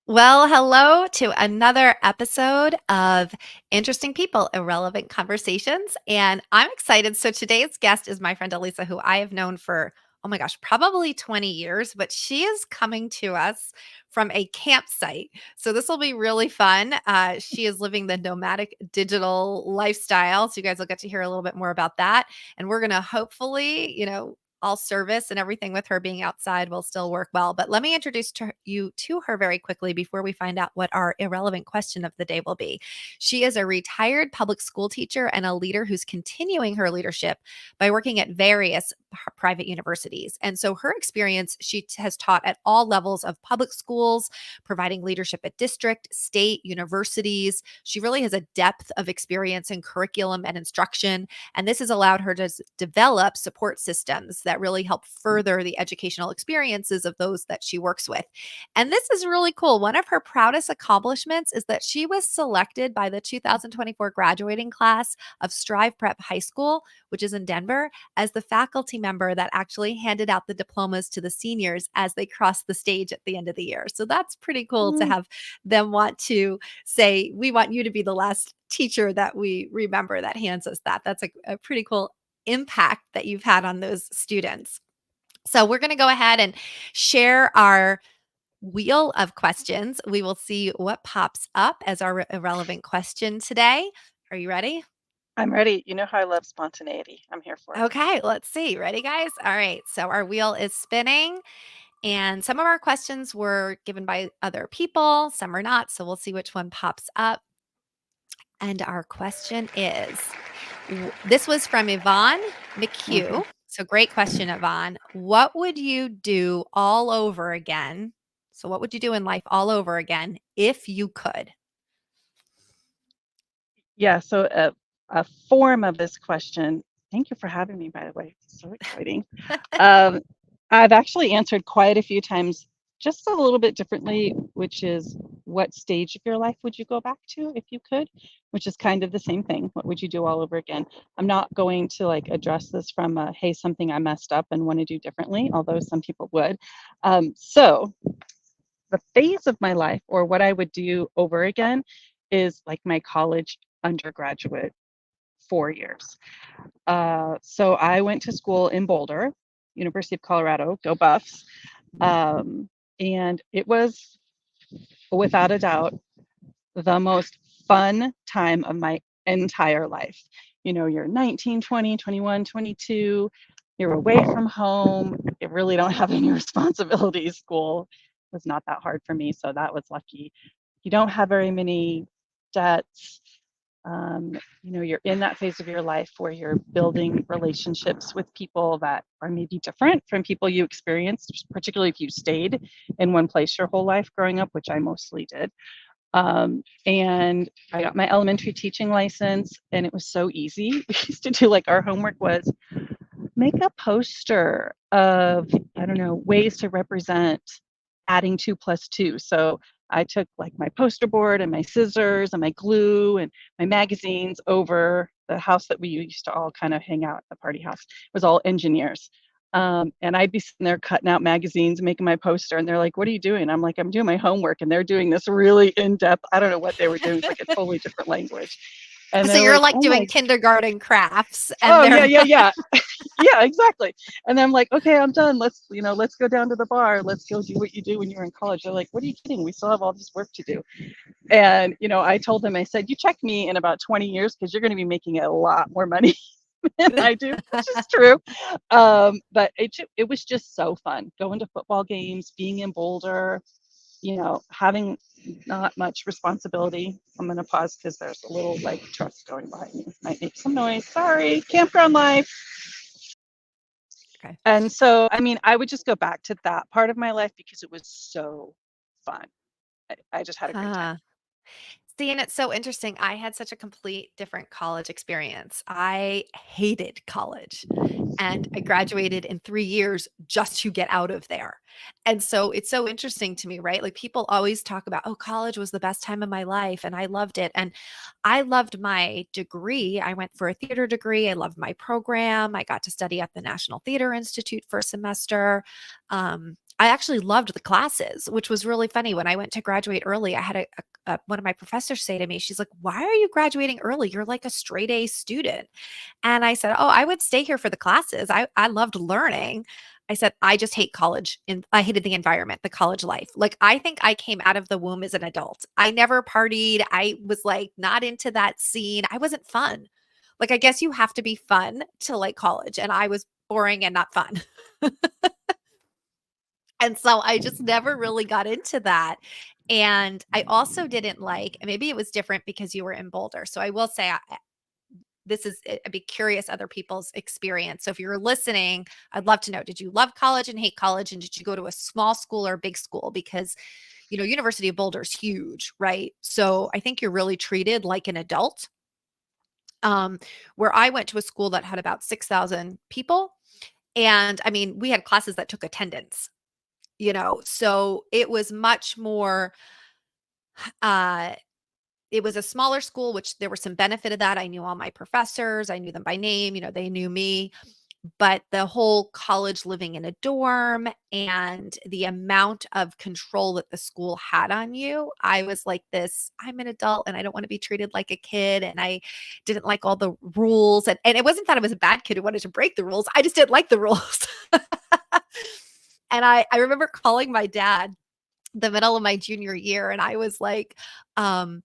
Well, hello to another episode of Interesting People, Irrelevant Conversations. And I'm excited. So today's guest is my friend Alyssa, who I have known for, oh my gosh, probably 20 years, but she is coming to us from a campsite. So this will be really fun. She is living the nomadic digital lifestyle. So you guys will get to hear a little bit more about that. And we're going to hopefully, all service and everything with her being outside will still work well. But let me introduce you to her very quickly before we find out what our irrelevant question of the day will be. She is a retired public school teacher and a leader who's continuing her leadership by working at various private universities. And so her experience, she has taught at all levels of public schools, providing leadership at district, state, universities. She really has a depth of experience in curriculum and instruction. And this has allowed her to develop support systems that really help further the educational experiences of those that she works with. And this is really cool. One of her proudest accomplishments is that she was selected by the 2024 graduating class of Strive Prep High School, which is in Denver, as the faculty member that actually handed out the diplomas to the seniors as they crossed the stage at the end of the year. So that's pretty cool to Mm, have them want to say, we want you to be the last teacher that we remember that hands us that. That's a pretty cool impact that you've had on those students. So we're going to go ahead and share our wheel of questions. We will see what pops up as our irrelevant question today. Are you ready? I'm ready. You know how I love spontaneity. I'm here for it. Okay, let's see. Ready, guys? All right. So our wheel is spinning, and some of our questions were given by other people, some are not. So we'll see which one pops up. And our question is this was from Yvonne hmm McHugh. So great question, Yvonne. What would you do all over again? So, what would you do in life all over again if you could? Yeah, so a form of this question. Thank you for having me, by the way. It's so exciting. Um, I've actually answered quite a few times, just a little bit differently, which is what stage of your life would you go back to if you could, which is kind of the same thing. What would you do all over again? I'm not going to like address this from a, hey, something I messed up and want to do differently, although some people would. So the phase of my life or what I would do over again is like my college undergraduate 4 years. So I went to school in Boulder, University of Colorado, go Buffs. Um, and it was without a doubt the most fun time of my entire life. You know, you're 19, 20, 21, 22, you're away from home, you really don't have any responsibilities. School was not that hard for me, so that was lucky. You don't have very many debts. Um, you're in that phase of your life where you're building relationships with people that are maybe different from people you experienced, particularly if you stayed in one place your whole life growing up, which I mostly did. And I got my elementary teaching license, and it was so easy. We used to do like our homework was make a poster of, I don't know, ways to represent adding 2 plus 2. So I took like my poster board and my scissors and my glue and my magazines over the house that we used to all kind of hang out at the party house. It was all engineers. And I'd be sitting there cutting out magazines, making my poster, and they're like, "What are you doing?" I'm like, "I'm doing my homework," and they're doing this really in-depth. I don't know what they were doing. It's like a totally different language, and So they're you're like, like "Oh doing my, kindergarten crafts, and oh yeah, they're yeah, yeah, yeah, exactly." And I'm like, "Okay, I'm done. Let's go down to the bar. Let's go do what you do when you're in college." They're like, "What are you kidding? We still have all this work to do." And I told them, I said, "You check me in about 20 years because you're going to be making a lot more money than I do," which is true. But it was just so fun going to football games, being in Boulder, having not much responsibility. I'm going to pause because there's a little like truck going behind me. Might make some noise. Sorry, campground life. okay. And so, I mean, I would just go back to that part of my life because it was so fun. I just had a great time. Huh. See, and it's so interesting. I had such a complete different college experience. I hated college and I graduated in 3 years just to get out of there. And so it's so interesting to me, right? Like people always talk about, oh, college was the best time of my life and I loved it. And I loved my degree. I went for a theater degree. I loved my program. I got to study at the National Theater Institute for a semester. I actually loved the classes, which was really funny. When I went to graduate early, I had one of my professors say to me, she's like, "Why are you graduating early? You're like a straight A student." And I said, "Oh, I would stay here for the classes. I loved learning." I said, "I just hate college and I hated the environment, the college life." Like I think I came out of the womb as an adult. I never partied. I was like not into that scene. I wasn't fun. Like I guess you have to be fun to like college, and I was boring and not fun. And so I just never really got into that. And I also didn't like, and maybe it was different because you were in Boulder. So I will say, I'd be curious other people's experience. So if you're listening, I'd love to know, did you love college and hate college? And did you go to a small school or a big school? Because, University of Boulder is huge, right? So I think you're really treated like an adult. Um, where I went to a school that had about 6,000 people. And I mean, we had classes that took attendance, so it was much more, uh, it was a smaller school, which there was some benefit of that. I knew all my professors, I knew them by name, they knew me. But the whole college living in a dorm and the amount of control that the school had on you, I was like this, I'm an adult and I don't want to be treated like a kid. And I didn't like all the rules. And it wasn't that I was a bad kid who wanted to break the rules. I just didn't like the rules. And I remember calling my dad the middle of my junior year and I was like, I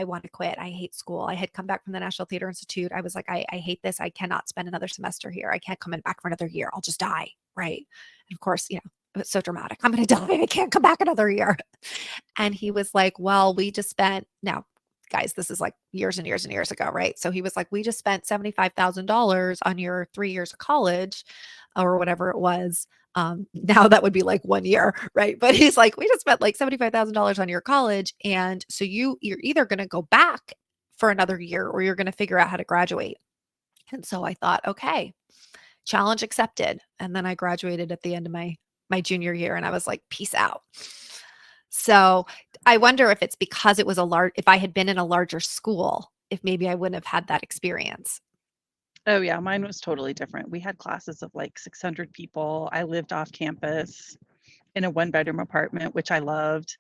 want to quit. I hate school. I had come back from the National Theater Institute. I was like, I hate this. I cannot spend another semester here. I can't come in back for another year. I'll just die. Right. And of course, it's so dramatic. I'm going to die. I can't come back another year. And he was like, well, we just spent now, guys, this is like years and years and years ago, right? So he was like, we just spent $75,000 on your 3 years of college or whatever it was. Now that would be like 1 year, right? But he's like, we just spent like $75,000 on your college. And so you're either going to go back for another year or you're going to figure out how to graduate. And so I thought, okay, challenge accepted. And then I graduated at the end of my junior year and I was like, peace out. So I wonder if it's because it was if I had been in a larger school, if maybe I wouldn't have had that experience. Oh yeah, mine was totally different. We had classes of like 600 people. I lived off campus in a one-bedroom apartment, which I loved.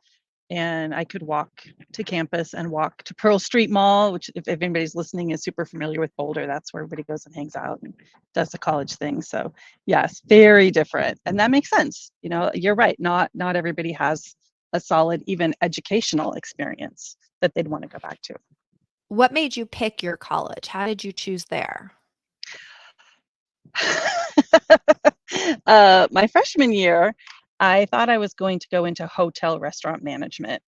And I could walk to campus and walk to Pearl Street Mall, which if anybody's listening is super familiar with Boulder, that's where everybody goes and hangs out and does the college thing. So yes, very different. And that makes sense. You're right. Not everybody has a solid, even educational experience that they'd want to go back to. What made you pick your college? How did you choose there? My freshman year, I thought I was going to go into hotel restaurant management.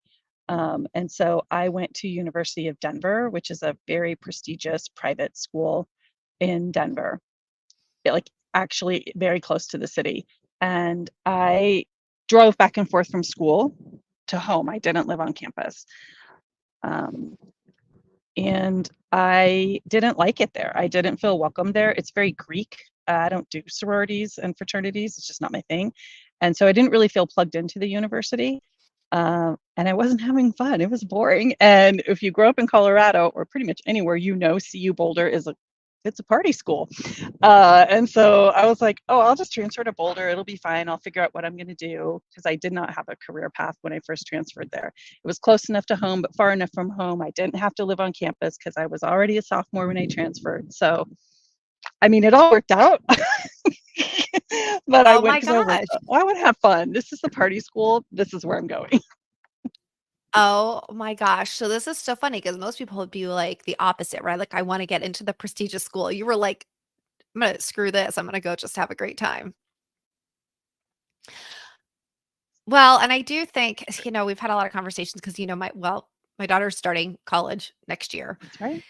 And so I went to University of Denver, which is a very prestigious private school in Denver, like actually very close to the city. And I drove back and forth from school to home. I didn't live on campus. Um, and I didn't like it there. I didn't feel welcome there. It's very Greek. I don't do sororities and fraternities. It's just not my thing. And so I didn't really feel plugged into the university. And I wasn't having fun. It was boring. And if you grow up in Colorado or pretty much anywhere, CU Boulder it's a party school. And so I was like, oh, I'll just transfer to Boulder. It'll be fine. I'll figure out what I'm going to do because I did not have a career path when I first transferred there. It was close enough to home, but far enough from home. I didn't have to live on campus because I was already a sophomore when I transferred. So, I mean, it all worked out. But I Oh went my because I was like, gosh. oh, I want to have fun. This is the party school. This is where I'm going. Oh my gosh. So this is so funny because most people would be like the opposite, right? Like, I want to get into the prestigious school. You were like, I'm going to screw this. I'm going to go just have a great time. Well, and I do think, we've had a lot of conversations because, my daughter's starting college next year. That's right.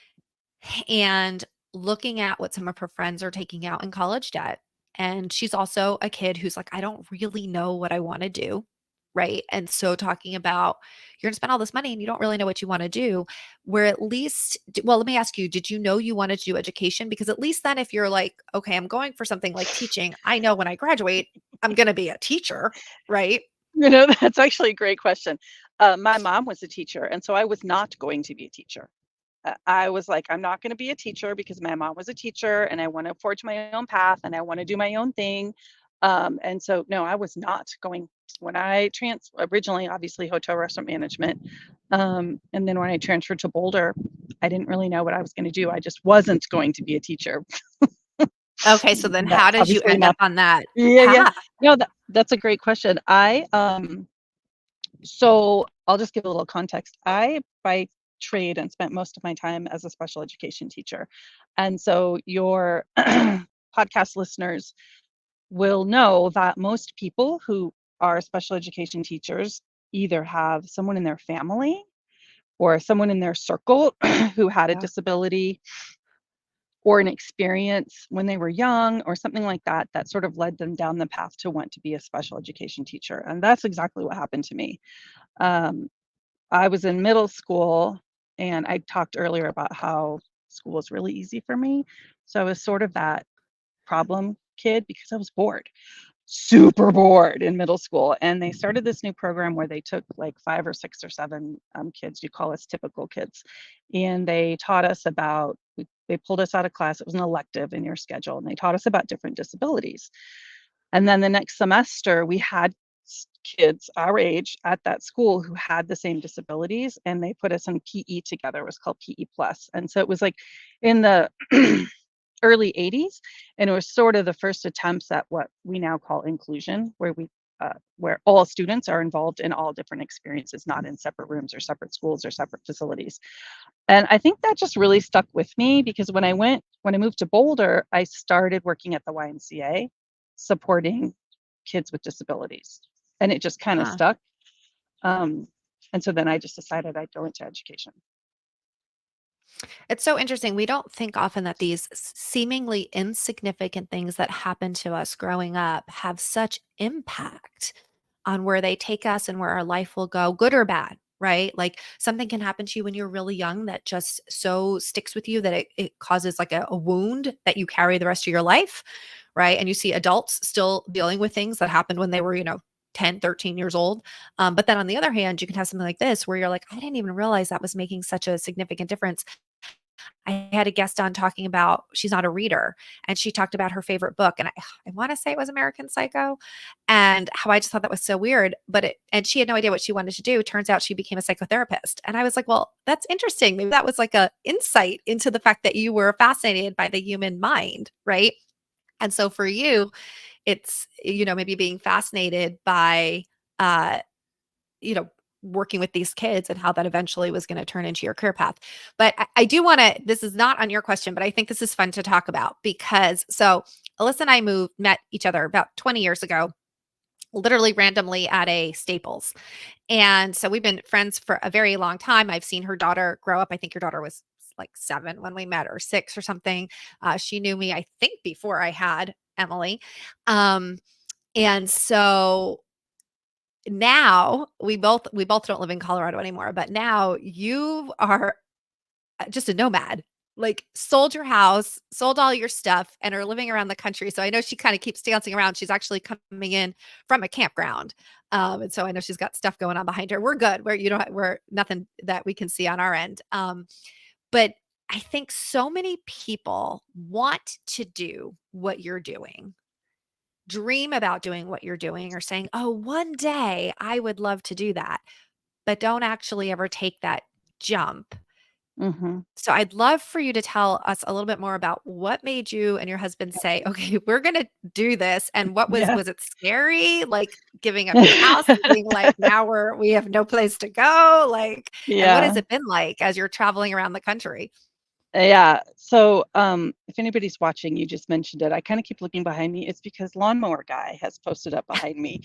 And looking at what some of her friends are taking out in college debt. And she's also a kid who's like, I don't really know what I want to do. Right. And so talking about you're going to spend all this money and you don't really know what you want to do, where at least, well, let me ask you, did you know you wanted to do education? Because at least then, if you're like, okay, I'm going for something like teaching, I know when I graduate, I'm going to be a teacher. Right. That's actually a great question. My mom was a teacher, and so I was not going to be a teacher. I was like, I'm not going to be a teacher because my mom was a teacher and I want to forge my own path and I want to do my own thing. And so, no, I was not going when I originally, obviously, hotel restaurant management. And then when I transferred to Boulder, I didn't really know what I was going to do. I just wasn't going to be a teacher. Okay, so then how That's did you obviously end up not. on that Yeah, yeah. path? No, that's a great question. So I'll just give a little context. I, by trade, and spent most of my time as a special education teacher. And so your podcast listeners will know that most people who are special education teachers either have someone in their family or someone in their circle who had a Yeah. disability or an experience when they were young or something like that that sort of led them down the path to want to be a special education teacher. And that's exactly what happened to me. Um, I was in middle school, and I talked earlier about how school was really easy for me. So I was sort of that problem kid because I was bored, super bored in middle school. And they started this new program where they took like 5 or 6 or 7 kids, you call us typical kids, and they taught us about, they pulled us out of class. It was an elective in your schedule, and they taught us about different disabilities. And then the next semester, we had kids our age at that school who had the same disabilities, and they put us in PE together. It was called PE Plus. And so it was like in the early 80s, and it was sort of the first attempts at what we now call inclusion, where all students are involved in all different experiences, not in separate rooms or separate schools or separate facilities. And I think that just really stuck with me because when I moved to Boulder, I started working at the YMCA supporting kids with disabilities. And it just kind of Huh. stuck. Um, and so then I just decided I'd go into education. It's so interesting. We don't think often that these seemingly insignificant things that happen to us growing up have such impact on where they take us and where our life will go, good or bad, right? Like something can happen to you when you're really young that just so sticks with you that it causes like a wound that you carry the rest of your life, right? And you see adults still dealing with things that happened when they were, 10, 13 years old. But then on the other hand, you can have something like this where you're like, I didn't even realize that was making such a significant difference. I had a guest on talking about she's not a reader, and she talked about her favorite book, and I want to say it was American Psycho, and how I just thought that was so weird. And she had no idea what she wanted to do. Turns out she became a psychotherapist, and I was like, well, that's interesting. Maybe that was like a insight into the fact that you were fascinated by the human mind, right? And so for you, it's maybe being fascinated by uh you know, working with these kids and how that eventually was going to turn into your career path. But I do want to, this is not on your question, but I think this is fun to talk about because so Alyssa and I met each other about 20 years ago, literally randomly at a Staples. And so we've been friends for a very long time. I've seen her daughter grow up. I think your daughter was like 7 when we met or 6 or something. She knew me, I think, before I had Emily. Um, and so now we both don't live in Colorado anymore, but now you are just a nomad. Like sold your house, sold all your stuff and are living around the country. So I know she kind of keeps dancing around. She's actually coming in from a campground. And so I know she's got stuff going on behind her. We're good. We're nothing that we can see on our end. But I think so many people want to do what you're doing, dream about doing what you're doing, or saying, oh, one day I would love to do that, but don't actually ever take that jump. Hmm. So I'd love for you to tell us a little bit more about what made you and your husband say, okay, we're going to do this. And Yeah. was it scary? Like giving up your house and being like, now we have no place to go. Like, and what has Yeah. it been like as you're traveling around the country? Yeah. So, if anybody's watching, you just mentioned it. I kind of keep looking behind me. It's because Lawnmower Guy has posted up behind me.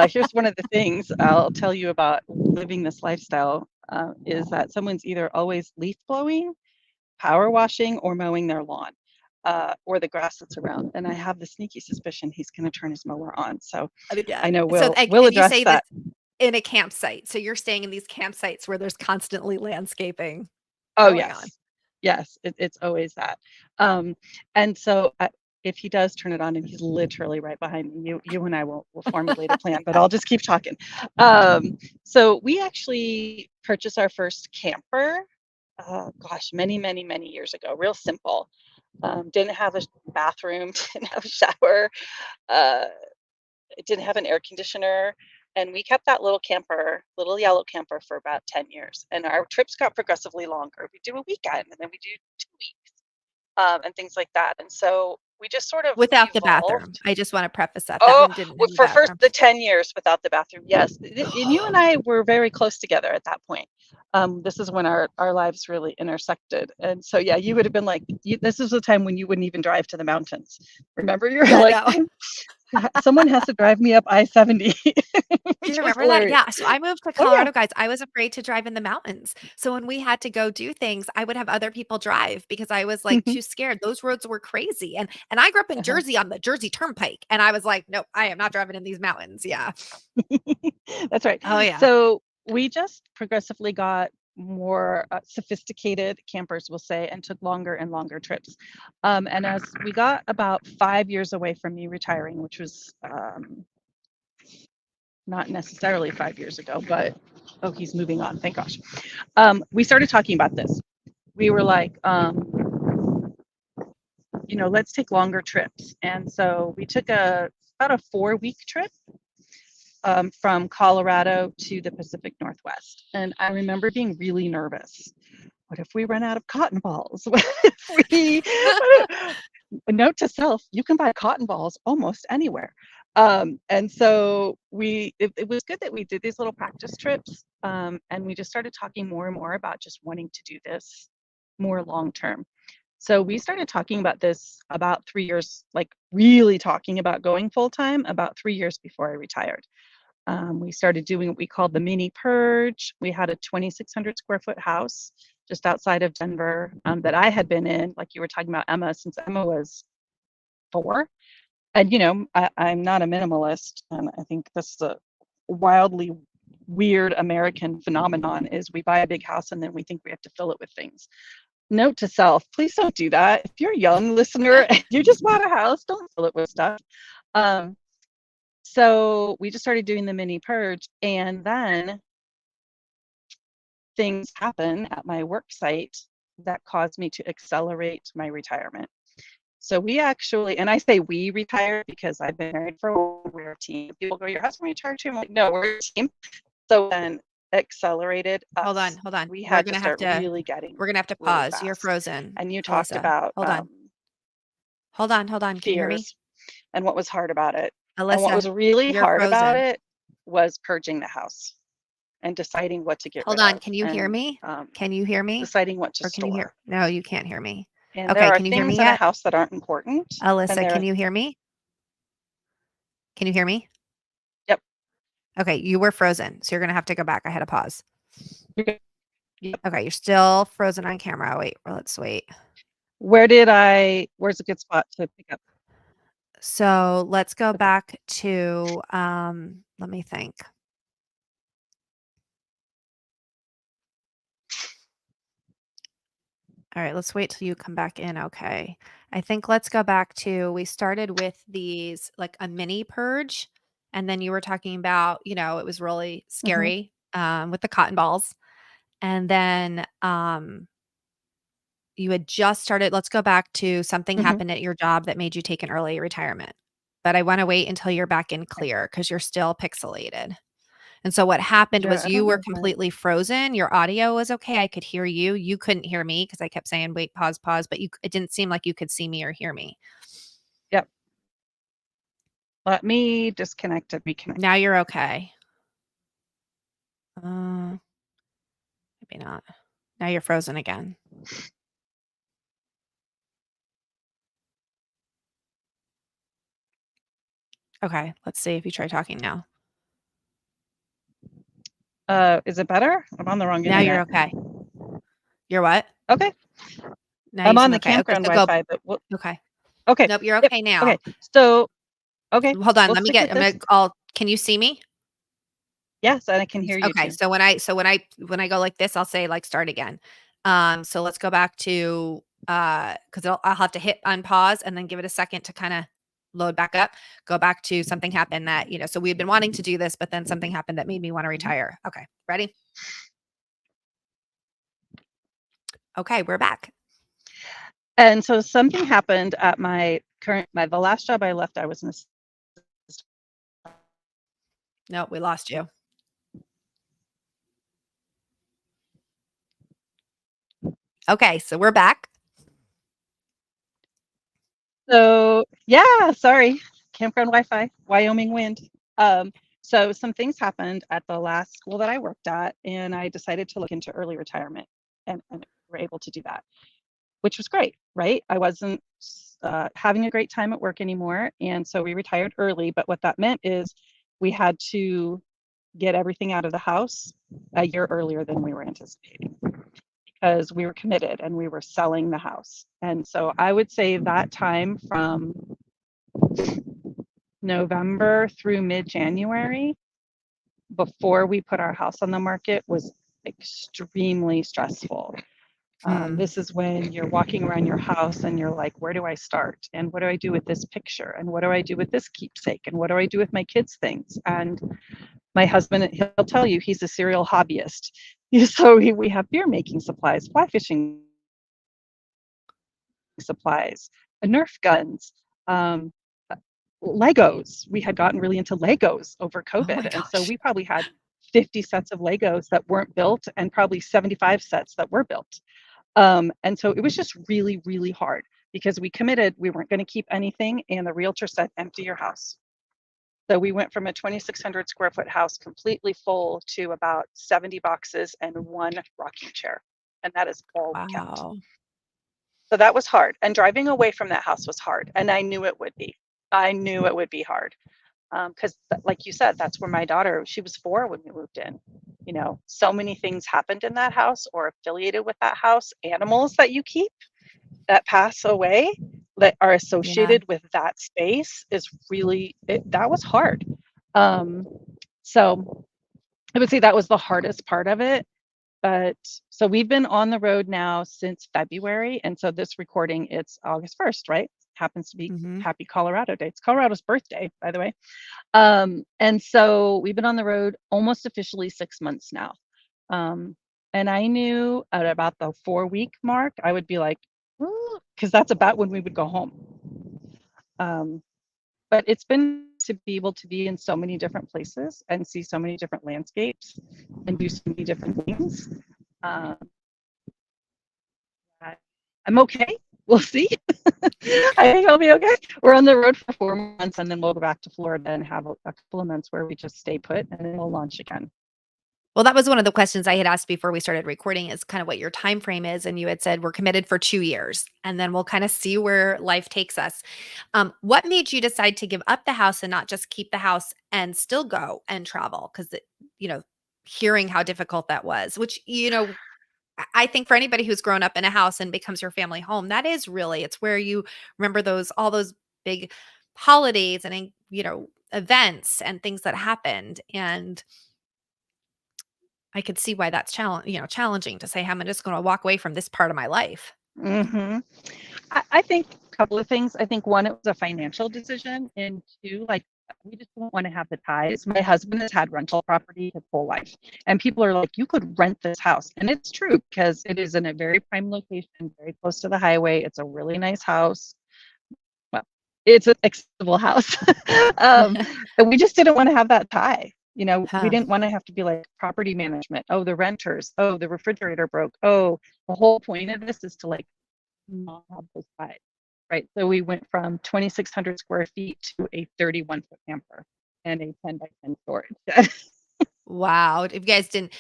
Here's one of the things I'll tell you about living this lifestyle is that someone's either always leaf blowing, power washing, or mowing their lawn, or the grass that's around. And I have the sneaky suspicion he's going to turn his mower on. So Yeah. I know So, we'll and you address say this that. in a campsite. So you're staying in these campsites where there's constantly landscaping Oh, going on. yes. Yes, it's always that. Um, and so, if he does turn it on and he's literally right behind me, you and I will formulate a plan, but I'll just keep talking. So we actually purchased our first camper, gosh, many, many, many years ago, real simple. Didn't have a bathroom, didn't have a shower, uh, it didn't have an air conditioner. And we kept that little yellow camper for about 10 years. And our trips got progressively longer. We do a weekend and then we do 2 weeks, and things like that. And so we just sort of Without the bathroom. evolved. I just wanna preface that Oh, one didn't well, have a for first bathroom. the 10 years without the bathroom, yes. And you and I were very close together at that point. This is when our lives really intersected. And so, yeah, you would have been like, this is the time when you wouldn't even drive to the mountains. Remember, you're Yeah, like, no. someone has to drive me up I-70, Do you which was remember that? hilarious. Yeah, so I moved to Oh, yeah. Colorado, guys. I was afraid to drive in the mountains. So when we had to go do things, I would have other people drive because I was, like, Mhm. too scared. Those roads were crazy, and I grew up in Uh-huh. Jersey on the Jersey Turnpike, and I was like, "Nope, I am not driving in these mountains." Yeah. That's right. Oh, yeah. So we just progressively got more sophisticated campers, we'll say, and took longer and longer trips. And as we got about 5 years away from me retiring, which was not necessarily 5 years ago, but oh, he's moving on, thank gosh. We started talking about this. We were like, let's take longer trips. And so we took about a 4-week trip from Colorado to the Pacific Northwest. And I remember being really nervous. What if we run out of cotton balls? What if we, note to self, you can buy cotton balls almost anywhere. And so it was good that we did these little practice trips. And we just started talking more and more about just wanting to do this more long term. So we started talking about this about 3 years, like really talking about going full time about 3 years before I retired. We started doing what we called the mini purge. We had a 2,600 square foot house just outside of Denver, that I had been in, like you were talking about Emma, since Emma was 4. And, I'm not a minimalist. And I think this is a wildly weird American phenomenon is we buy a big house and then we think we have to fill it with things. Note to self, please don't do that. If you're a young listener and you just bought a house, don't fill it with stuff. Um, so we just started doing the mini purge, and then things happen at my work site that caused me to accelerate my retirement. So we actually, and I say we retired because I've been married for a while, we're a team. People go, your husband retired too? I'm like, no, we're a team. So then accelerated Hold on, us. hold on. We We're had to gonna have start to really getting we're gonna have to really pause. You're fast. frozen, And you talked Alyssa. about Hold on. Hold on. Can you hear me? fears and what was hard about it. And what was Alyssa, really you're hard about frozen. it was purging the house and deciding what to get Hold rid on. of Can you hear and me? Can you hear me? deciding what to Or can you hear? store. No, you can't hear me. And there Okay, are can you hear me things in a yet? house that aren't important. And Alyssa, there can are, you hear me? Can you hear me? yep, Okay, you were frozen, so you're gonna have to go back. I had a pause. you're good. Yep. Okay, you're still frozen on camera. Wait, well, let's wait. Where's a good spot to pick up? So let's go Okay. back to let me think. All right, let's wait till you come back in. Okay. I think let's go back to we started with these like a mini purge, and then you were talking about, it was really Hmm. scary with the cotton balls. And then you had just started. Let's go back to something Hmm. happened at your job that made you take an early retirement. But I want to wait until you're back in clear because you're still pixelated. And so what happened Yeah, was I you don't were know why. completely frozen. Your audio was okay. I could hear you. You couldn't hear me because I kept saying, wait, pause, but it didn't seem like you could see me or hear me. Yep. Let me disconnect and reconnect. Now you're okay. Uh, maybe not. Now you're frozen again. Okay. Let's see if you try talking now. Is it better? I'm on the wrong Now you're internet. okay. You're what? Okay. Now I'm you on seem the okay. Okay. campground So go. Wi-Fi, but Okay. okay. Nope. You're Yep. okay now. Okay. So, okay, Hold on. we'll Let me stick get, with this. can you see me? Yes, and I can hear you Okay, too. so when I go like this, I'll say like start again. So let's go back to because I'll have to hit unpause and then give it a second to kind of load back up. Go back to something happened that so we had been wanting to do this, but then something happened that made me want to Mhm. retire. Okay, ready? Okay, we're back. And so something happened at the last job I left, I was an assistant. No, we lost you. Okay, so we're back. So yeah, sorry, campground Wi-Fi, Wyoming wind. Um, so some things happened at the last school that I worked at, and I decided to look into early retirement, and we're able to do that, which was great, right? I wasn't having a great time at work anymore, and so we retired early. But what that meant is we had to get everything out of the house a year earlier than we were anticipating because we were committed and we were selling the house. And so I would say that time from November through mid-January, before we put our house on the market, was extremely stressful. Hmm. This is when you're walking around your house and you're like, where do I start? And what do I do with this picture? And what do I do with this keepsake? And what do I do with my kids' things? And my husband, he'll tell you he's a serial hobbyist. So we have beer making supplies, fly fishing supplies, Nerf guns, um, Legos. We had gotten really into Legos over Oh my COVID. And so gosh. we probably had 50 sets of Legos that weren't built and probably 75 sets that were built. And so it was just really, really hard because we committed we weren't going to keep anything. And the realtor said, empty your house. So we went from a 2,600 square foot house completely full to about 70 boxes and one rocking chair. And that is all we kept. Wow. So that was hard. And driving away from that house was hard. And I knew it would be. I knew it would be hard. Because, like you said, that's where my daughter, she was 4 when we moved in. You know, so many things happened in that house or affiliated with that house, animals that you keep that pass away that are Yeah. associated with that space is that was hard. Um, so I would say that was the hardest part of it. But so we've been on the road now since February. And so this recording, it's August 1st, right? Happens to be Hmm. Happy Colorado Day. It's Colorado's birthday, by the way. And so we've been on the road almost officially 6 months now. Um, and I knew at about the 4 week mark, I would be like, because that's about when we would go home. Um, but it's been to be able to be in so many different places and see so many different landscapes and do so many different things. Um, I'm okay. We'll see. I think I'll be okay. We're on the road for 4 months and then we'll go back to Florida and have a couple of months where we just stay put and then we'll launch again. Well, that was one of the questions I had asked before we started recording is kind of what your time frame is, and you had said we're committed for 2 years, and then we'll kind of see where life takes us. What made you decide to give up the house and not just keep the house and still go and travel? Because you know, hearing how difficult that was, which I think for anybody who's grown up in a house and becomes your family home, that is really it's where you remember those all those big holidays and events and things that happened and I could see why that's challenging to say, "Hey, I'm just gonna walk away from this part of my life." Hmm. I think a couple of things. I think one, it was a financial decision, and two, like we just don't want to have the ties. My husband has had rental property his whole life, and people are like, "You could rent this house," and it's true because it is in a very prime location, very close to the highway. It's a really nice house. Well, it's an accessible house, um, and we just didn't want to have that tie. You know, we Huh. didn't want to have to be like property management. Oh, the renters. Oh, the refrigerator broke. Oh, the whole point of this is to like not have those ties, right? So we went from 2,600 square feet to a 31-foot camper and a 10 by 10 storage shed. Wow. If you guys didn't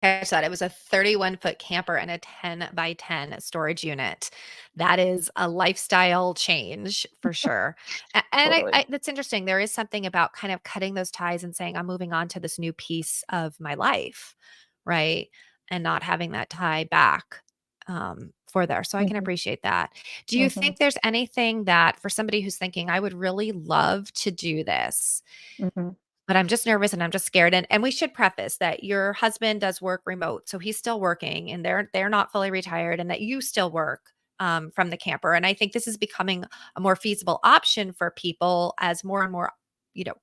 catch that, it was a 31-foot camper and a 10 by 10 storage unit. That is a lifestyle change for sure. And I, Totally. I that's interesting. There is something about kind of cutting those ties and saying, I'm moving on to this new piece of my life, right? And not having that tie back for there. So I can Mm-hmm, appreciate that. Do you mm-hmm, think there's anything that for somebody who's thinking, I would really love to do this? mm-hmm, But I'm just nervous and I'm just scared, and we should preface that your husband does work remote, so he's still working and they're not fully retired and that you still work, from the camper, and I think this is becoming a more feasible option for people as more and more,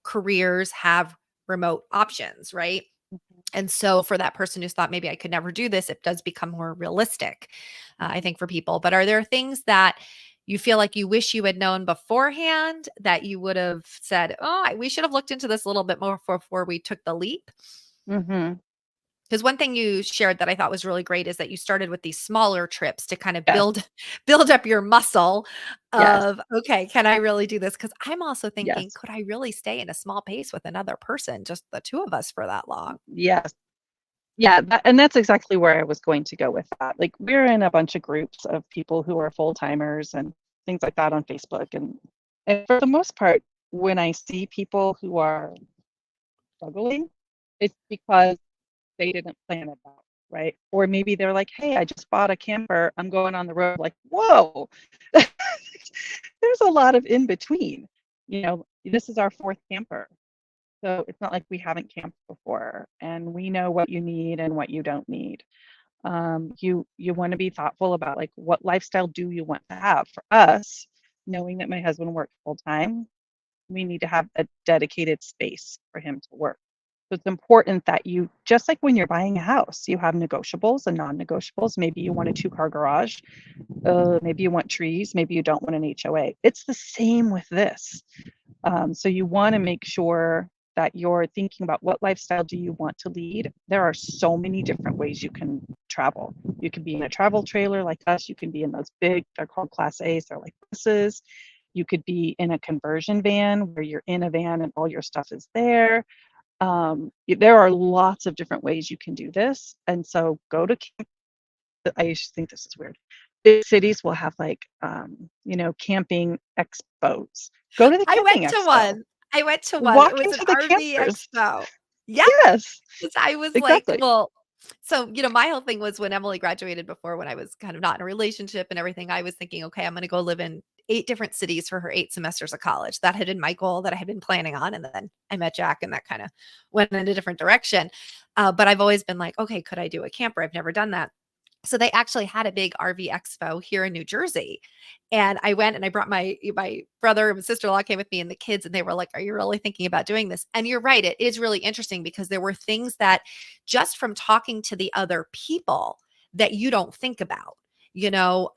careers have remote options, right? Mhm. And so for that person who's thought maybe I could never do this, it does become more realistic, I Mhm. think, for people. But are there things that you feel like you wish you had known beforehand that you would have said, oh, we should have looked into this a little bit more before we took the leap? Mhm. Because one thing you shared that I thought was really great is that you started with these smaller trips to kind of Yes. build up your muscle Yes. of, okay, can I really do this? Because I'm also thinking, Yes. could I really stay in a small pace with another person, just the two of us for that long? Yes. Yeah, and that's exactly where I was going to go with that. Like, we're in a bunch of groups of people who are full timers and things like that on Facebook, and for the most part, when I see people who are struggling, it's because they didn't plan it out, right? Or maybe they're like, "Hey, I just bought a camper. I'm going on the road." Like, whoa, there's a lot of in between. This is our fourth camper. So it's not like we haven't camped before, and we know what you need and what you don't need. You want to be thoughtful about, like, what lifestyle do you want to have. For us, knowing that my husband works full time, we need to have a dedicated space for him to work. So it's important that you, just like when you're buying a house, you have negotiables and non-negotiables. Maybe you want a two-car garage. Maybe you want trees. Maybe you don't want an HOA. It's the same with this. So you want to make sure that you're thinking about what lifestyle do you want to lead. There are so many different ways you can travel. You can be in a travel trailer like us. You can be in those big, they're called Class A's, they're like buses. You could be in a conversion van where you're in a van and all your stuff is there. There are lots of different ways you can do this. And so go to camp. I used to think this is weird. Big cities will have, like, camping expos. Go to the I went camping to expo. one. I went to one. It Walk was an into the RV campers. expo. Yeah, Yes, 'cause I was like, exactly. well, so, my whole thing was when Emily graduated before, when I was kind of not in a relationship and everything, I was thinking, okay, I'm gonna go live in 8 different cities for her 8 semesters of college. That had been my goal that I had been planning on, and then I met Jack, and that kinda went in a different direction. But I've always been like, "Okay, could I do a camper?" I've never done that. So they actually had a big RV expo here in New Jersey. And I went and I brought my brother and sister-in-law came with me and the kids, and they were like, "Are you really thinking about doing this?" And you're right, it is really interesting because there were things that just from talking to the other people that you don't think about, you know,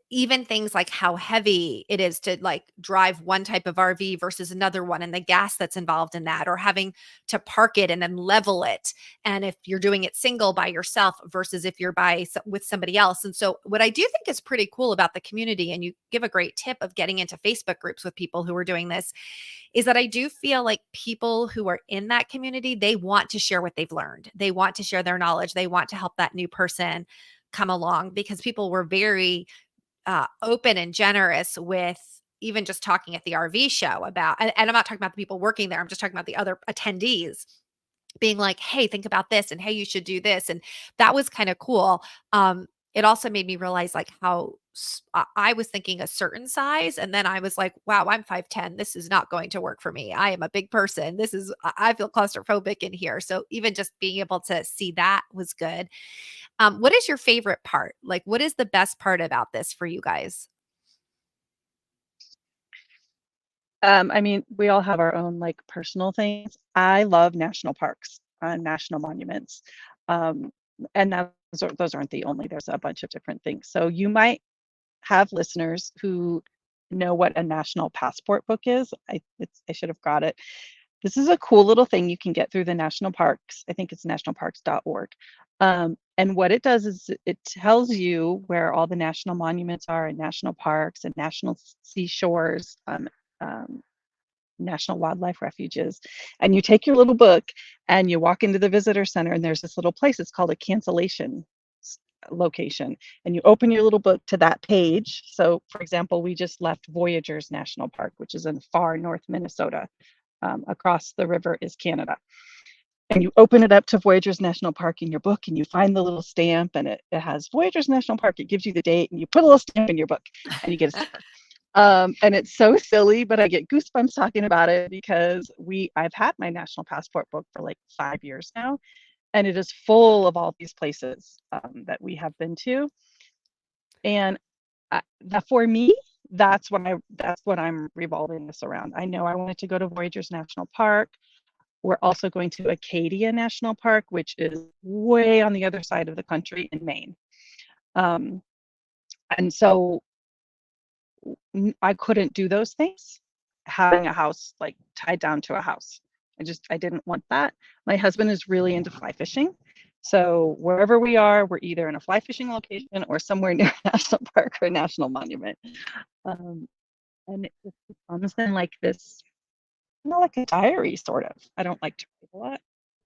even things like how heavy it is to like drive one type of RV versus another one and the gas that's involved in that, or having to park it and then level it. And if you're doing it single by yourself versus if you're with somebody else. And so what I do think is pretty cool about the community, and you give a great tip of getting into Facebook groups with people who are doing this, is that I do feel like people who are in that community, they want to share what they've learned. They want to share their knowledge. They want to help that new person come along because people were very open and generous with even just talking at the RV show about, and I'm not talking about the people working there. I'm just talking about the other attendees being like, "Hey, think about this," and "Hey, you should do this." And that was kind of cool. It also made me realize like how I was thinking a certain size, and then I was like, "Wow, I'm 5'10". This is not going to work for me. I am a big person. I feel claustrophobic in here." So even just being able to see that was good. What is your favorite part? Like, what is the best part about this for you guys? I mean, we all have our own, like, personal things. I love national parks, national monuments. Um, and those aren't the only, there's a bunch of different things. So you might have listeners who know what a national passport book is. I should have got it. This is a cool little thing you can get through the national parks. I think it's nationalparks.org. And what it does is it tells you where all the national monuments are and national parks and national seashores, um, national wildlife refuges. And you take your little book and you walk into the visitor center, and there's this little place. It's called a cancellation location. And you open your little book to that page. So, for example, we just left Voyageurs National Park, which is in far north Minnesota. Across the river is Canada. And you open it up to Voyageurs National Park in your book, and you find the little stamp, and it has Voyageurs National Park. It gives you the date, and you put a little stamp in your book, and you get a sticker. And it's so silly, but I get goosebumps talking about it because I've had my national passport book for like 5 years now, and it is full of all these places that we have been to. And that, for me, that's what I'm revolving this around. I know I wanted to go to Voyageurs National Park. we're also going to Acadia National Park, which is way on the other side of the country in Maine. Um, and so I couldn't do those things having a house like tied down to a house. I didn't want that. My husband is really into fly fishing. So wherever we are, we're either in a fly fishing location or somewhere near a national park or a national monument. Um, and it just becomes then like this, like a diary sort of. I don't like to write a lot.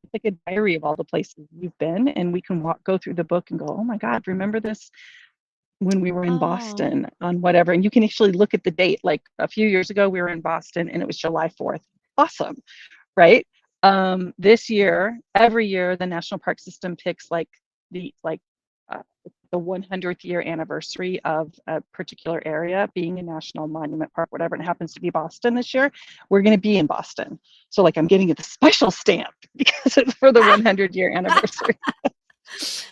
It's like a diary of all the places you've been, and we can go through the book and go, oh my God, remember this when we were in Oh. Boston on whatever. And you can actually look at the date. Like a few years ago, we were in Boston and it was July 4th. Awesome, right? This year, every year, the National Park System picks uh, the 100th year anniversary of a particular area being a national monument park, whatever. And it happens to be Boston this year. We're going to be in Boston. So like I'm getting a special stamp because it's for the 100-year anniversary.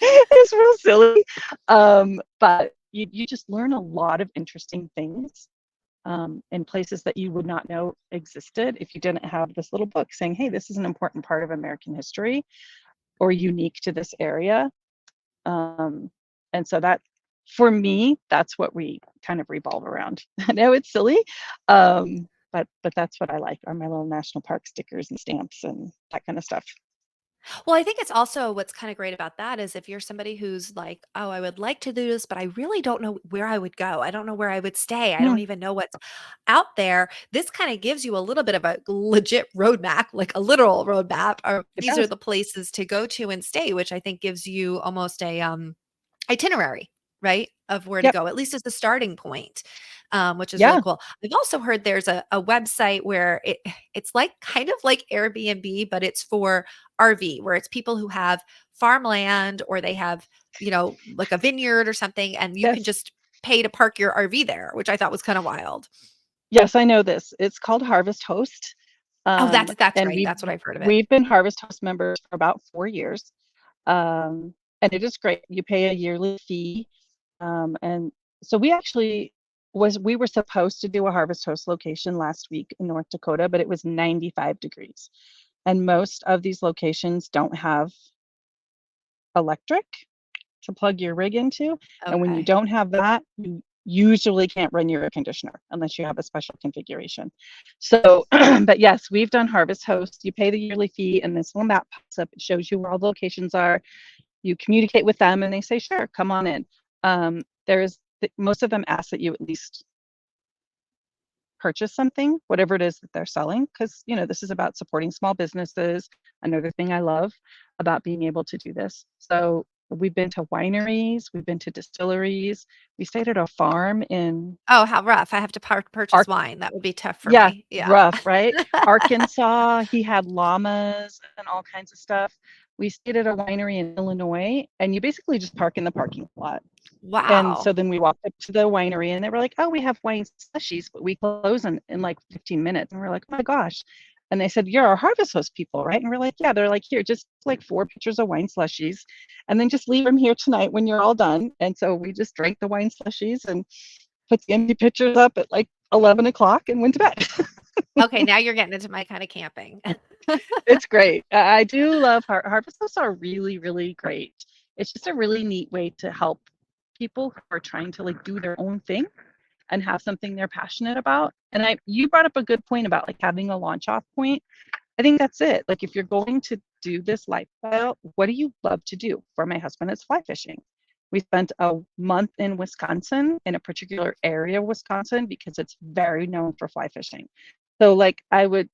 It's real silly. But you just learn a lot of interesting things in places that you would not know existed if you didn't have this little book saying, hey, this is an important part of American history or unique to this area. Um, and so that, for me, that's what we kind of revolve around. I know it's silly, but that's what I like are my little national park stickers and stamps and that kind of stuff. Well, I think it's also what's kind of great about that is if you're somebody who's like, "Oh, I would like to do this, but I really don't know where I would go. I don't know where I would stay. I don't Mm, even know what's out there." This kind of gives you a little bit of a legit roadmap, like a literal roadmap, or it these are does. the places to go to and stay, which I think gives you almost a itinerary, right, of where to Yep. go, at least as a starting point, which is really Yeah. cool. I've also heard there's a website where it's like kind of like Airbnb, but it's for RV, where it's people who have farmland or they have, like a vineyard or something, and you can Yes. just pay to park your RV there, which I thought was kind of wild. Yes, I know this. It's called Harvest Host. Oh, that's And right. we've That's what I've heard of it. we've been Harvest Host members for about 4 years. And it is great. You pay a yearly fee. And so we were supposed to do a Harvest Host location last week in North Dakota, but it was 95 degrees. And most of these locations don't have electric to plug your rig into. And when you Okay. don't have that, you usually can't run your air conditioner unless you have a special configuration. So, but yes, we've done Harvest Host. You pay the yearly fee, and this little map pops up. It shows you where all the locations are. You communicate with them, and they say, sure, come on in. There's most of them ask that you at least purchase something, whatever it is that they're selling, because this is about supporting small businesses. Another thing I love about being able to do this. So we've been to wineries, we've been to distilleries, we stayed at a farm in Oh, how rough. I have to purchase Ark. wine. That would be tough for Yeah, me. Yeah. rough, right? Arkansas, he had llamas and all kinds of stuff. We stayed at a winery in Illinois, and you basically just park in the parking lot. And so Wow. then we walked up to the winery and they were like, oh, we have wine slushies, but we close in like 15 minutes. And we're like, oh my gosh. And they said, you're our Harvest Host people, right? And we're like, yeah. They're like, here, just like 4 pitchers of wine slushies and then just leave them here tonight when you're all done. And so we just drank the wine slushies and put the empty pitchers up at like 11 o'clock and went to bed. Okay, now you're getting into my kind of camping. It's great. I do love Harvest Hosts are really, really great. It's just a really neat way to help people who are trying to like do their own thing and have something they're passionate about. And you brought up a good point about like having a launch off point. I think that's it. Like if you're going to do this lifestyle, what do you love to do? For my husband, it's fly fishing. We spent a month in Wisconsin, in a particular area of Wisconsin, because it's very known for fly fishing. So like I would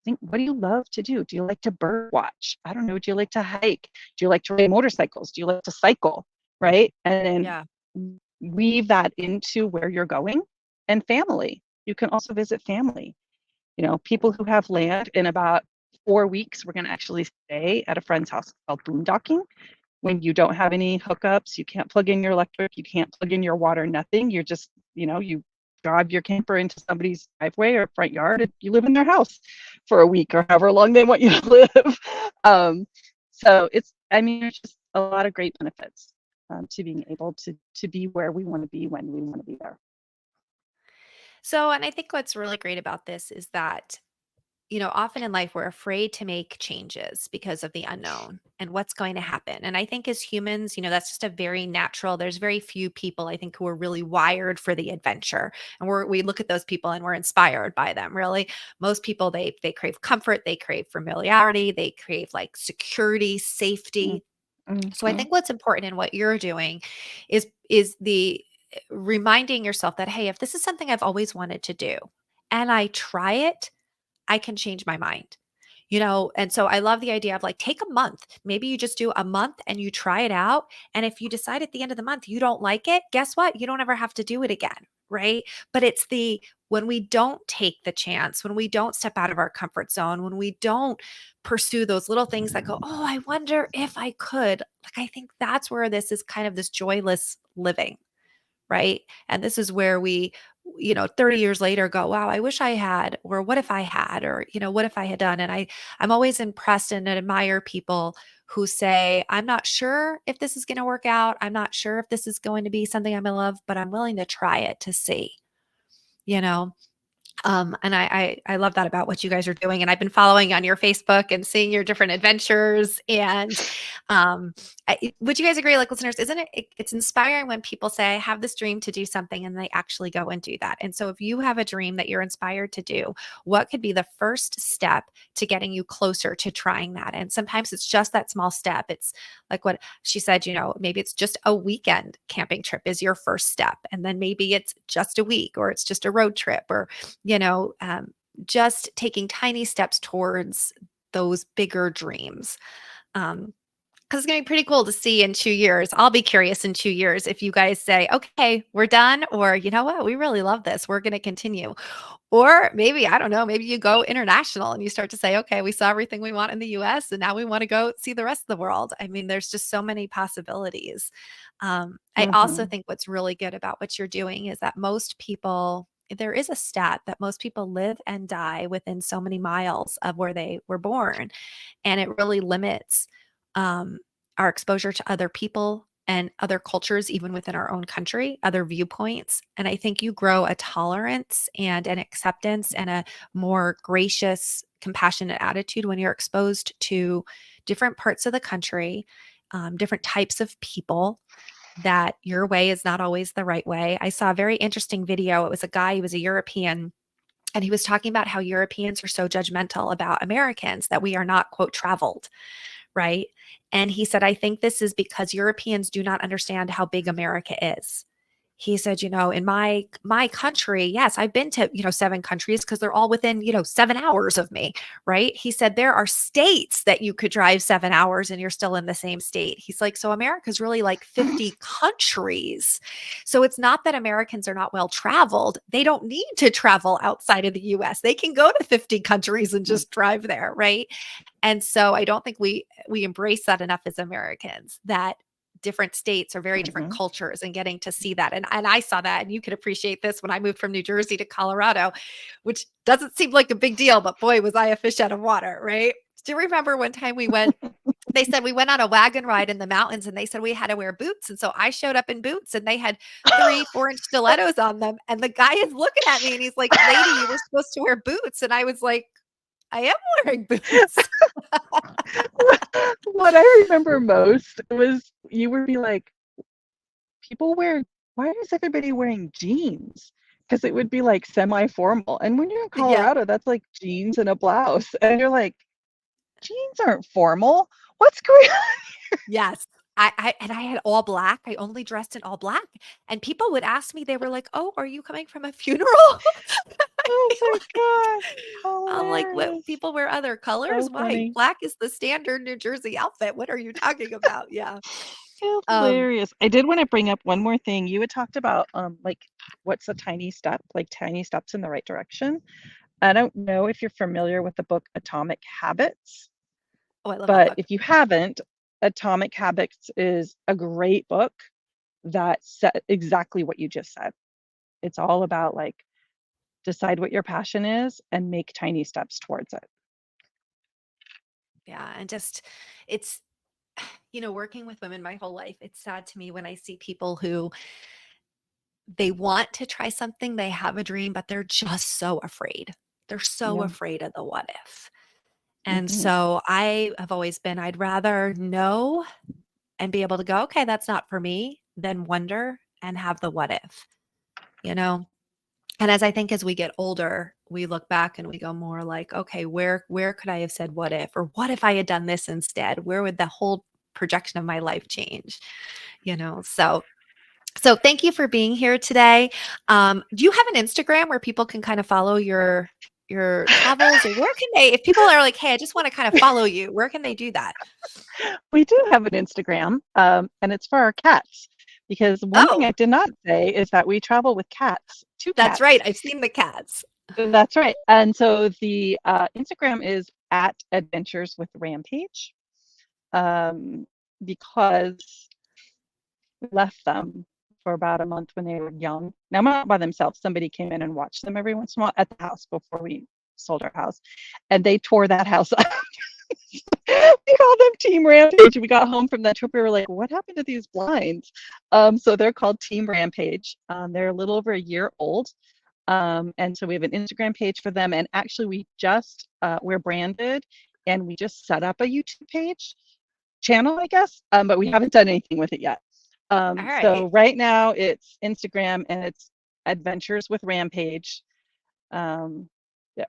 think, what do you love to do? Do you like to bird watch? I don't know. Do you like to hike? Do you like to ride motorcycles? Do you like to cycle? Right. And Yeah. then weave that into where you're going and family. You can also visit family. People who have land in about 4 weeks, we're going to actually stay at a friend's house called boondocking. When you don't have any hookups, you can't plug in your electric, you can't plug in your water, nothing. You're just, you drive your camper into somebody's driveway or front yard and you live in their house for a week or however long they want you to live. Um, so I mean, there's just a lot of great benefits to being able to be where we want to be when we want to be there. So, and I think what's really great about this is that often in life we're afraid to make changes because of the unknown and what's going to happen. And I think as humans, that's just a very natural, there's very few people I think who are really wired for the adventure. And we look at those people and we're inspired by them, really. Most people, they crave comfort, they crave familiarity, they crave like security, Mm, safety. So I mhm, think what's important in what you're doing is the reminding yourself that, hey, if this is something I've always wanted to do and I try it, I can change my mind. And so I love the idea of like take a month. Maybe you just do a month and you try it out. And if you decide at the end of the month you don't like it, guess what? You don't ever have to do it again. Right. But it's the when we don't take the chance, when we don't step out of our comfort zone, when we don't pursue those little things that go, oh, I wonder if I could. Like, I think that's where this is kind of this joyless living, right? And this is where we, 30 years later go, wow, I wish I had, or what if I had, or, what if I had done? And I'm always impressed and admire people who say, I'm not sure if this is going to work out. I'm not sure if this is going to be something I'm going to love, but I'm willing to try it to see, you know? And I love that about what you guys are doing. And I've been following on your Facebook and seeing your different adventures. And would you guys agree, like listeners, isn't it's inspiring when people say, I have this dream to do something and they actually go and do that. And so if you have a dream that you're inspired to do, what could be the first step to getting you closer to trying that? And sometimes it's just that small step. It's like what she said, maybe it's just a weekend camping trip is your first step. And then maybe it's just a week or it's just a road trip or you know, um, just taking tiny steps towards those bigger dreams. Because it's going to be pretty cool to see in 2 years. I'll be curious in 2 years if you guys say, okay, we're done, or you know what, we really love this. We're going to continue. Or maybe, I don't know, maybe you go international and you start to say, okay, we saw everything we want in the US and now we want to go see the rest of the world. I mean, there's just so many possibilities. I also mhm, think what's really good about what you're doing is that most people, there is a stat that most people live and die within so many miles of where they were born. And it really limits um, our exposure to other people and other cultures, even within our own country, other viewpoints. And I think you grow a tolerance and an acceptance and a more gracious, compassionate attitude when you're exposed to different parts of the country, different types of people. That your way is not always the right way. I saw a very interesting video. It was a guy, he was a European, and he was talking about how Europeans are so judgmental about Americans that we are not, quote, traveled, right? And he said, I think this is because Europeans do not understand how big America is. He said, in my country, yes, I've been to, 7 countries because they're all within, 7 hours of me, right? He said there are states that you could drive 7 hours and you're still in the same state. He's like, so America's really like 50 countries. So it's not that Americans are not well traveled. They don't need to travel outside of the US. They can go to 50 countries and mm, just drive there, right? And so I don't think we embrace that enough as Americans, that different states are very different mhm. cultures and getting to see that. And I saw that, and you could appreciate this when I moved from New Jersey to Colorado, which doesn't seem like a big deal, but boy, was I a fish out of water, right? Do you remember one time we went, they said we went on a wagon ride in the mountains and they said we had to wear boots. And so I showed up in boots and they had 3 4 inch stilettos on them. And the guy is looking at me and he's like, lady, you were supposed to wear boots. And I was like, I am wearing boots. What I remember most was you would be like, people wear, why is everybody wearing jeans? Because it would be like semi-formal. And when you're in Yeah. Colorado, that's like jeans and a blouse. And you're like, jeans aren't formal. What's going on? Yes. I had all black. I only dressed in all black. And people would ask me, they were like, "Oh, are you coming from a funeral?" I'd Oh be my gosh, I'm like, "What, hilarious. people wear other colors? So Why? funny. Black is the standard New Jersey outfit. What are you talking about?" Yeah. Um, Hilarious. I did want to bring up one more thing. You had talked about like what's a tiny step, like tiny steps in the right direction. I don't know if you're familiar with the book Atomic Habits, oh, I love that but book. if you haven't, Atomic Habits is a great book that said exactly what you just said. It's all about like decide what your passion is and make tiny steps towards it. Yeah, and just it's working with women my whole life, it's sad to me when I see people who they want to try something, they have a dream, but they're just so afraid. They're so Yeah. afraid of the what if. And Hmm. so I have always been, I'd rather know and be able to go, okay, that's not for me, than wonder and have the what if, you know? And as I think as we get older, we look back and we go more like, okay, where could I have said what if? Or what if I had done this instead? Where would the whole projection of my life change? So thank you for being here today. Do you have an Instagram where people can kind of follow your travels, or where can they, if people are like, hey, I just want to kind of follow you, where can they do that? We do have an Instagram, and it's for our cats. Because one thing Oh, I did not say is that we travel with cats, two that's right. cats. I've seen the cats. That's right. And so the Instagram is at Adventures with Rampage, um, because we left them for about a month when they were young. Now, not by themselves. Somebody came in and watched them every once in a while at the house before we sold our house, and they tore that house up. We called them Team Rampage. We got home from that trip. We were like, what happened to these blinds? So they're called Team Rampage. They're a little over a year old. And so we have an Instagram page for them. And actually, we're branded, and we just set up a YouTube channel, I guess, but we haven't done anything with it yet. All So right. right now it's Instagram, and it's Adventures with Rampage. Um,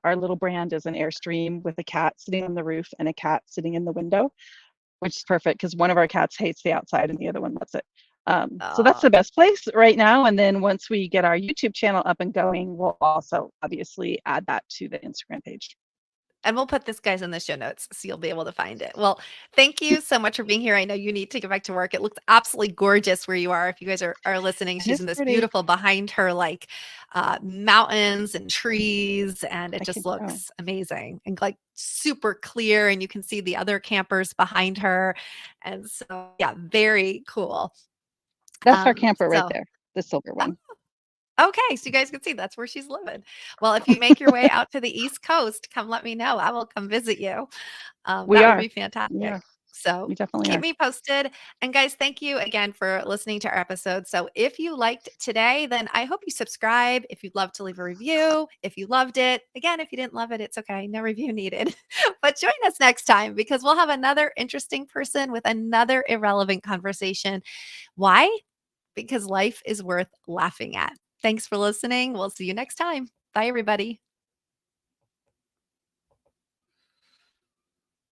our little brand is an Airstream with a cat sitting on the roof and a cat sitting in the window, which is perfect because one of our cats hates the outside and the other one loves it. So that's Oh, the best place right now. And then once we get our YouTube channel up and going, we'll also obviously add that to the Instagram page. and we'll put this guys in the show notes so you'll be able to find it. Well, thank you so much for being here. I know you need to get back to work. It looks absolutely gorgeous where you are. If you guys are listening, It she's is in this pretty. beautiful behind her, like mountains and trees, and it I just can tell. looks amazing and like super clear. And you can see the other campers behind her. And so, yeah, very cool. That's our camper right So, there, the silver one. okay, so you guys can see that's where she's living. Well, if you make your way out to the East Coast, come let me know. I will come visit you. We That would are. be We fantastic. are. So We definitely keep are. me posted. And guys, thank you again for listening to our episode. So if you liked today, then I hope you subscribe. If you'd love to leave a review, if you loved it, again, if you didn't love it, it's okay. No review needed. But join us next time because we'll have another interesting person with another irrelevant conversation. Why? Because life is worth laughing at. Thanks for listening. We'll see you next time. Bye, everybody.